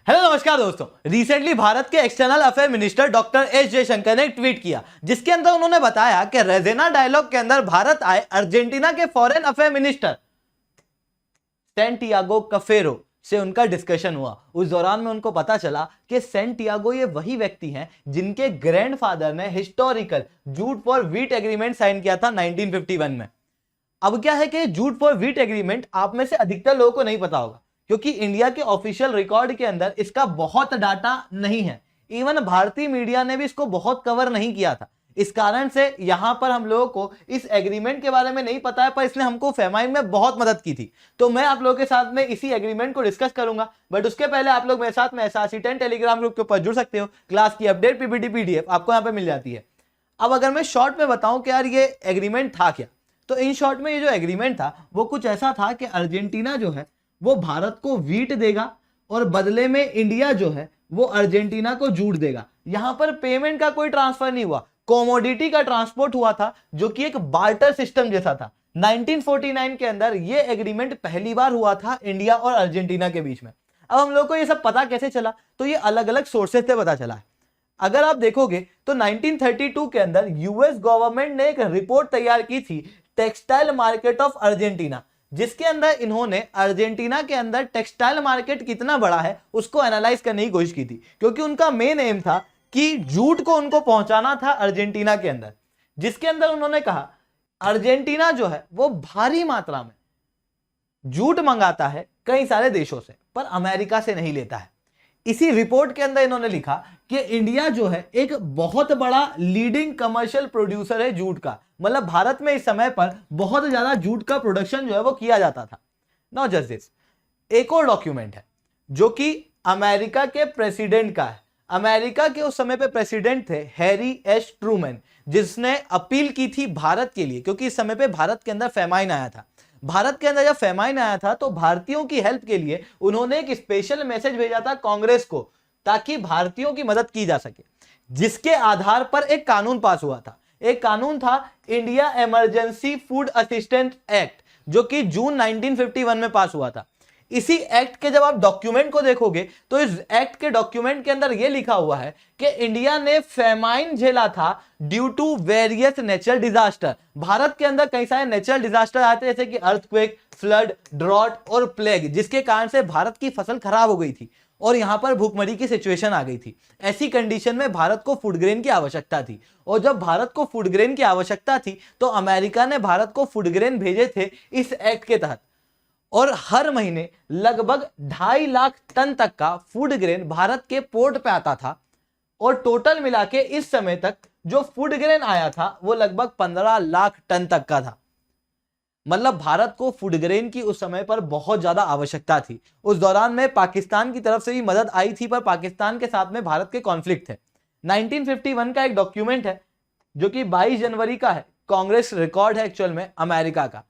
Hello नमस्कार दोस्तों। Recently Bharat के external affair minister doctor S Jaishankar ने एक ट्वीट किया जिसके अंदर उन्होंने बताया कि रेजेना डायलॉग के अंदर भारत आए अर्जेंटीना के फॉरेन अफेयर मिनिस्टर सैंटियागो कफेरो से उनका डिस्कशन हुआ। उस दौरान में उनको पता चला कि सैंटियागो ये वही व्यक्ति हैं जिनके ग्रैंडफादर ने historical jute for wheat agreement sign किया था 1951 में। अब क्या है कि जूट फॉर व्हीट एग्रीमेंट आप में से अधिकतर लोगों को नहीं पता होगा क्योंकि इंडिया के ऑफिशियल रिकॉर्ड के अंदर इसका बहुत डाटा नहीं है। इवन भारतीय मीडिया ने भी इसको बहुत कवर नहीं किया था। इस कारण से यहां पर हम लोगों को इस एग्रीमेंट के बारे में नहीं पता है, पर इसने हमको फेमाइन में बहुत मदद की थी। तो मैं आप लोगों के साथ में इसी एग्रीमेंट को डिस्कस करूंगा, बट उसके पहले आप लोग मेरे साथ में SRC10 टेलीग्राम ग्रुप के ऊपर जुड़ सकते हो। क्लास की अपडेट PPT PDF आपको यहाँ पे मिल जाती है। अब अगर मैं शॉर्ट में बताऊं कि यार ये एग्रीमेंट था क्या, तो इन शॉर्ट में ये जो एग्रीमेंट था वो कुछ ऐसा था कि अर्जेंटीना जो है वो भारत को व्हीट देगा और बदले में इंडिया जो है वो अर्जेंटीना को जूट देगा। यहां पर पेमेंट का कोई ट्रांसफर नहीं हुआ, कमोडिटी का ट्रांसपोर्ट हुआ था जो कि एक बार्टर सिस्टम जैसा था। 1949 के अंदर ये एग्रीमेंट पहली बार हुआ था इंडिया और अर्जेंटीना के बीच में। अब हम लोग को ये सब पता कैसे चला, तो ये अलग अलग सोर्सेज से पता चला है। अगर आप देखोगे तो 1932 के अंदर यूएस गवर्नमेंट ने एक रिपोर्ट तैयार की थी टेक्सटाइल मार्केट ऑफ अर्जेंटीना, जिसके अंदर इन्होंने अर्जेंटीना के अंदर टेक्सटाइल मार्केट कितना बड़ा है उसको एनालाइज करने की कोशिश की थी, क्योंकि उनका मेन एम था कि जूट को उनको पहुंचाना था अर्जेंटीना के अंदर। जिसके अंदर उन्होंने कहा अर्जेंटीना जो है वो भारी मात्रा में जूट मंगाता है कई सारे देशों से, पर अमेरिका से नहीं लेता है। इसी रिपोर्ट के अंदर इन्होंने लिखा कि इंडिया जो है एक बहुत बड़ा लीडिंग कमर्शियल प्रोड्यूसर है जूट का, मतलब भारत में इस समय पर बहुत ज्यादा जूट का प्रोडक्शन जो है वो किया जाता था। नॉट जस्ट दिस, एक और डॉक्यूमेंट है जो कि अमेरिका के प्रेसिडेंट का है। अमेरिका के उस समय पे प्रेसिडेंट थे हैरी एस ट्रूमैन, जिसने अपील की थी भारत के लिए, क्योंकि इस समय पे भारत के अंदर फेमाइन आया था। भारत के अंदर जब फेमाइन आया था तो भारतीयों की हेल्प के लिए उन्होंने एक स्पेशल मैसेज भेजा था कांग्रेस को, ताकि भारतीयों की मदद की जा सके। जिसके आधार पर एक कानून पास हुआ था। एक कानून था India emergency food assistance act, जो कि जून 1951 में पास हुआ था। इसी एक्ट के जब आप डॉक्यूमेंट को देखोगे तो इस एक्ट के डॉक्यूमेंट के अंदर यह लिखा हुआ है कि इंडिया ने फेमाइन झेला था due to various natural disaster. Bharat के अंदर कई सारे नेचुरल डिजास्टर आते हैं जैसे कि अर्थक्वेक, फ्लड, ड्रॉट और प्लेग, जिसके कारण से भारत की फसल खराब हो गई थी और यहां पर भूखमरी की सिचुएशन आ गई थी। ऐसी कंडीशन में भारत को फूड ग्रेन की आवश्यकता थी, और जब भारत को फूड ग्रेन की आवश्यकता थी तो अमेरिका ने भारत को फूड ग्रेन भेजे थे इस एक्ट के तहत, और हर महीने लगभग 2.5 लाख टन तक का फूड ग्रेन भारत के पोर्ट पे आता था। और टोटल मिला के इस समय तक जो फूड ग्रेन आया था वो लगभग 15 लाख टन तक का था। मतलब भारत को फूड ग्रेन की उस समय पर बहुत ज्यादा आवश्यकता थी। उस दौरान में पाकिस्तान की तरफ से भी मदद आई थी, पर पाकिस्तान के साथ में भारत के कॉन्फ्लिक्ट थे। 1951 का एक डॉक्यूमेंट है जो कि 22 जनवरी का है, कांग्रेस रिकॉर्ड है एक्चुअल में अमेरिका का,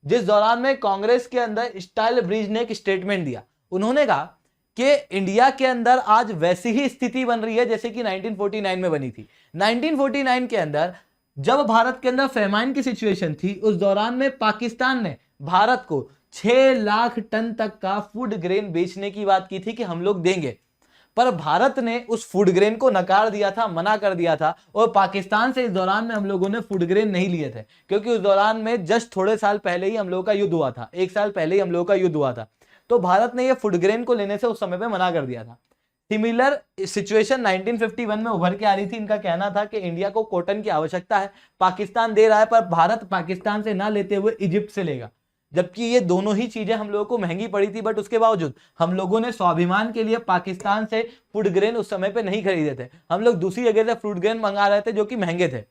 जिस दौरान में कांग्रेस के अंदर स्टाइल ब्रिज ने एक स्टेटमेंट दिया। उन्होंने कहा कि इंडिया के अंदर आज वैसी ही स्थिति बन रही है जैसे कि 1949 में बनी थी। 1949 के अंदर जब भारत के अंदर फेमाइन की सिचुएशन थी, उस दौरान में पाकिस्तान ने भारत को 6 लाख टन तक का फूड ग्रेन बेचने की बात की थी कि हम लोग देंगे, पर भारत ने उस फूड ग्रेन को नकार दिया था, मना कर दिया था। और पाकिस्तान से इस दौरान में हम लोगों ने फूड ग्रेन नहीं लिए थे, क्योंकि उस दौरान में जस्ट थोड़े साल पहले ही हम लोगों का युद्ध हुआ था, 1 साल पहले ही हम लोगों का युद्ध हुआ था। तो भारत ने ये फूड ग्रेन को लेने से उस समय पे मना कर दिया था। सिमिलर सिचुएशन 1951 में उभर के आ रही थी। इनका कहना था कि इंडिया को कॉटन की आवश्यकता है, पाकिस्तान दे रहा है, पर भारत पाकिस्तान से ना लेते हुए इजिप्ट से लेगा, जबकि ये दोनों ही चीजें हम लोगों को महंगी पड़ी थी। बट उसके बावजूद हम लोगों ने स्वाभिमान के लिए पाकिस्तान से फूड ग्रेन उस समय पे नहीं खरीदे थे। हम लोग दूसरी जगह से फूड ग्रेन मंगा रहे थे जो कि महंगे थे।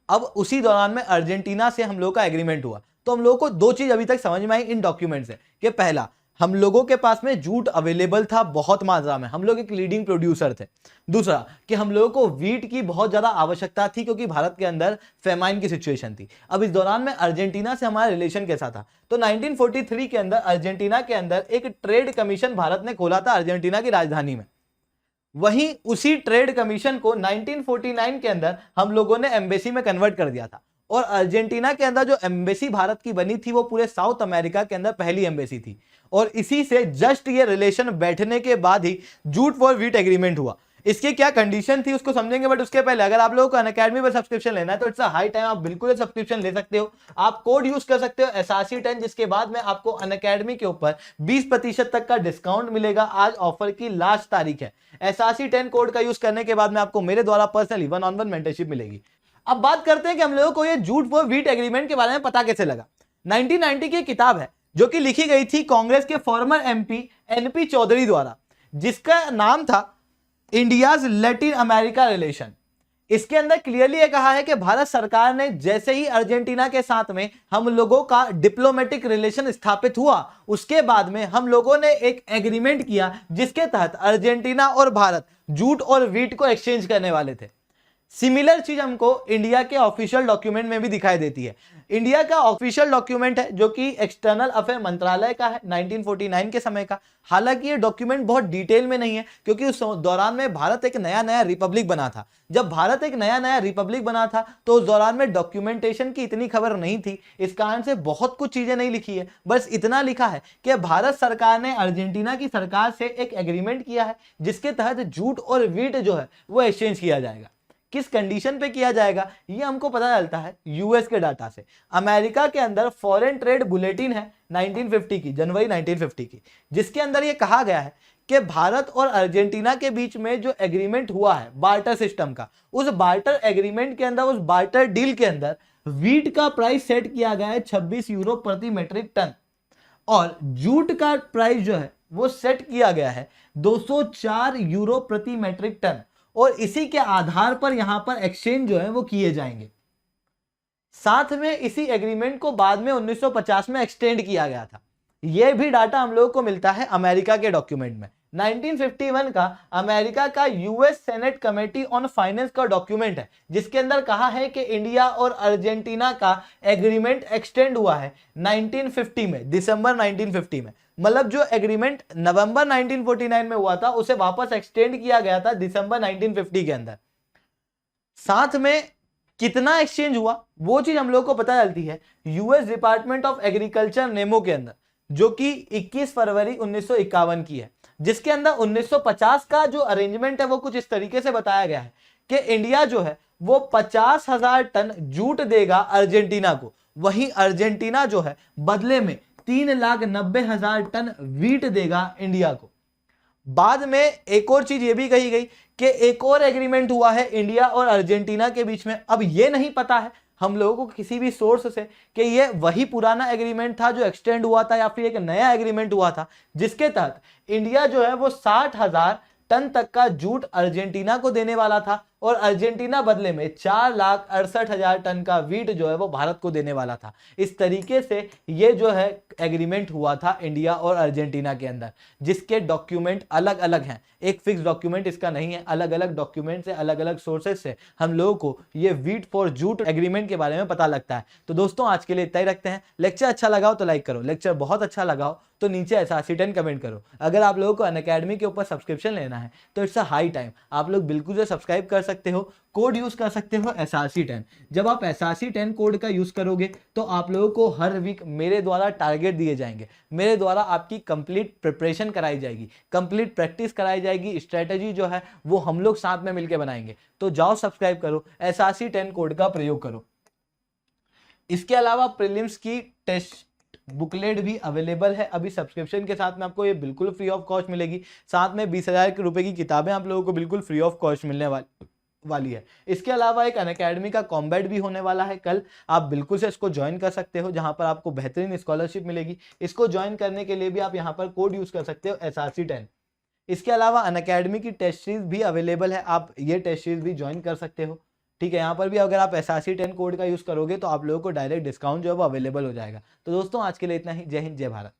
अब उसी दौरान में अर्जेंटीना से हम लोग का एग्रीमेंट हुआ। तो हम लोगों को 2 चीज अभी तक समझ में आई इन डॉक्यूमेंट से कि पहला, हम लोगों के पास में जूट अवेलेबल था बहुत मात्रा में, हम लोग एक लीडिंग प्रोड्यूसर थे। दूसरा कि हम लोगों को व्हीट की बहुत ज्यादा आवश्यकता थी क्योंकि भारत के अंदर फेमाइन की सिचुएशन थी। अब इस दौरान में अर्जेंटीना से हमारा रिलेशन कैसा था, तो 1943 के अंदर अर्जेंटीना के अंदर एक ट्रेड कमीशन भारत ने खोला था अर्जेंटीना की राजधानी में। वहीं उसी ट्रेड कमीशन को 1949 के अंदर हम लोगों ने एम्बेसी में कन्वर्ट कर दिया था। और अर्जेंटीना के अंदर जो एम्बेसी भारत की बनी थी वो पूरे साउथ अमेरिका के अंदर पहली एम्बेसी थी, और इसी से जस्ट ये रिलेशन बैठने के बाद ही जूट फॉर व्हीट एग्रीमेंट हुआ। इसकी क्या कंडीशन थी उसको समझेंगे, बट उसके पहले अगर आप लोगों को अनअकैडमी पर सब्सक्रिप्शन लेना है तो इट्स अ हाई टाइम, आप बिल्कुल सब्सक्रिप्शन ले सकते हो। आप कोड यूज कर सकते हो SRC10, जिसके बाद में आपको अनअकैडमी के ऊपर 20% तक का डिस्काउंट मिलेगा। आज ऑफर की लास्ट तारीख है। SRC10 कोड का यूज करने के बाद में आपको मेरे द्वारा पर्सनली 1-on-1 मेंटरशिप मिलेगी। अब बात करते हैं कि हम लोगों को ये जूट फॉर व्हीट एग्रीमेंट के बारे में पता कैसे लगा। 1990 की किताब है जो कि लिखी गई थी कांग्रेस के फॉर्मर MP NP चौधरी द्वारा, जिसका नाम था इंडियाज लैटिन अमेरिका रिलेशन। इसके अंदर क्लियरली ये कहा है कि भारत सरकार ने जैसे ही अर्जेंटीना के साथ में हम लोगों का डिप्लोमेटिक रिलेशन स्थापित हुआ, उसके बाद में हम लोगों ने एक एग्रीमेंट किया जिसके तहत अर्जेंटीना और भारत जूट और व्हीट को एक्सचेंज करने वाले थे। सिमिलर चीज हमको इंडिया के ऑफिशियल डॉक्यूमेंट में भी दिखाई देती है। इंडिया का ऑफिशियल डॉक्यूमेंट है जो कि एक्सटर्नल अफेयर मंत्रालय का है 1949 के समय का। हालांकि ये डॉक्यूमेंट बहुत डिटेल में नहीं है, क्योंकि उस दौरान में भारत एक नया रिपब्लिक बना था। जब भारत एक नया रिपब्लिक बना था तो उस दौरान में डॉक्यूमेंटेशन की इतनी खबर नहीं थी, इस कारण से बहुत कुछ चीजें नहीं लिखी है। बस इतना लिखा है कि भारत सरकार ने अर्जेंटीना की सरकार से एक एग्रीमेंट किया है जिसके तहत जूट और व्हीट जो है वो एक्सचेंज किया जाएगा। किस कंडीशन पे किया जाएगा ये हमको पता चलता है यूएस के डाटा से। अमेरिका के अंदर फॉरेन ट्रेड बुलेटिन है 1950 की, जनवरी 1950 की, जिसके अंदर ये कहा गया है कि भारत और अर्जेंटीना के बीच में जो एग्रीमेंट हुआ है बार्टर सिस्टम का, उस बार्टर एग्रीमेंट के अंदर, उस बार्टर डील के अंदर व्हीट का प्राइस सेट किया गया है 26 यूरो प्रति मेट्रिक टन, और जूट का प्राइस जो है वो सेट किया गया है 204 यूरो प्रति मेट्रिक टन, और इसी के आधार पर यहां पर एक्सचेंज जो है वो किए जाएंगे। साथ में इसी एग्रीमेंट को बाद में 1950 में एक्सटेंड किया गया था। यह भी डाटा हम लोगों को मिलता है अमेरिका के डॉक्यूमेंट में। 1951 का अमेरिका का US senate committee on finance का डॉक्यूमेंट है जिसके अंदर कहा है कि इंडिया और अर्जेंटीना का एग्रीमेंट एक्सटेंड हुआ है 1950 में, दिसंबर 1950 में। मतलब जो एग्रीमेंट नवंबर 1949 में हुआ था उसे वापस एक्सटेंड किया गया था दिसंबर 1950 के अंदर। साथ में कितना एक्सचेंज हुआ वो चीज हम लोग को पता चलती है US department of agriculture Nemo के अंदर, जो कि 21 फरवरी 1951 की है, जिसके अंदर 1950 का जो अरेंजमेंट है वो कुछ इस तरीके से बताया गया है कि इंडिया जो है वो 50,000 टन जूट देगा अर्जेंटीना को, वहीं अर्जेंटीना जो है बदले में 3,90,000 टन व्हीट देगा इंडिया को। बाद में एक और चीज ये भी कही गई कि एक और एग्रीमेंट हुआ है इंडिया और अर्जेंटीना के बीच में। अब ये नहीं पता है हम लोगों को किसी भी सोर्स से कि ये वही पुराना एग्रीमेंट था जो एक्सटेंड हुआ था या फिर एक नया एग्रीमेंट हुआ था जिसके तहत इंडिया जो है वो 60,000 टन तक का जूट अर्जेंटीना को देने वाला था, और अर्जेंटीना बदले में 4,68,000 टन का व्हीट जो है वो भारत को देने वाला था। इस तरीके से ये जो है एग्रीमेंट हुआ था इंडिया और अर्जेंटीना के अंदर, जिसके डॉक्यूमेंट अलग अलग हैं। एक फिक्स डॉक्यूमेंट इसका नहीं है, अलग अलग डॉक्यूमेंट से, अलग अलग सोर्सेज से हम लोगों को ये व्हीट फॉर जूट एग्रीमेंट के बारे में पता लगता है। तो दोस्तों आज के लिए इतना ही रखते हैं। लेक्चर अच्छा लगा हो तो लाइक करो, लेक्चर बहुत अच्छा लगा हो तो नीचे SRC10 कमेंट करो। अगर आप लोगों को अनअकैडमी के ऊपर सब्सक्रिप्शन लेना है तो इट्स अ हाई टाइम, आप लोग बिल्कुल से सब्सक्राइब कर सकते हो, कोड यूज कर सकते हो SRC10। जब आप SRC10 कोड का यूज करोगे तो आप लोगों को हर वीक मेरे द्वारा टारगेट दिए जाएंगे, मेरे द्वारा आपकी कंप्लीट प्रिपरेशन कराई जाएगी, कंप्लीट प्रैक्टिस कराई जाएगी, स्ट्रेटेजी जो है वो हम लोग साथ में मिलकर बनाएंगे। तो जाओ सब्सक्राइब करो, SRC10 कोड का प्रयोग करो। इसके अलावा प्रीलिम्स की टेस्ट बुकलेट भी अवेलेबल है अभी सब्सक्रिप्शन के साथ में, आपको ये बिल्कुल फ्री ऑफ कॉस्ट मिलेगी। साथ में 20,000 रुपए की किताबें आप लोगों को बिल्कुल फ्री ऑफ कॉस्ट मिलने वाली है। इसके अलावा एक अनअकैडमी का कॉम्बैट भी होने वाला है कल, आप बिल्कुल से इसको ज्वाइन कर सकते हो, जहां पर आपको बेहतरीन स्कॉलरशिप मिलेगी। इसको ज्वाइन करने के लिए भी आप यहां पर कोड यूज कर सकते हो SRC10। इसके अलावा अनअकैडमी की टेस्ट सीरीज भी अवेलेबल है, आप ये टेस्ट सीरीज भी ज्वाइन कर सकते हो। ठीक है, यहाँ पर भी अगर आप SRC10 कोड का यूज करोगे तो आप लोगों को डायरेक्ट डिस्काउंट जो है वो अवेलेबल हो जाएगा। तो दोस्तों आज के लिए इतना ही। जय हिंद, जय भारत।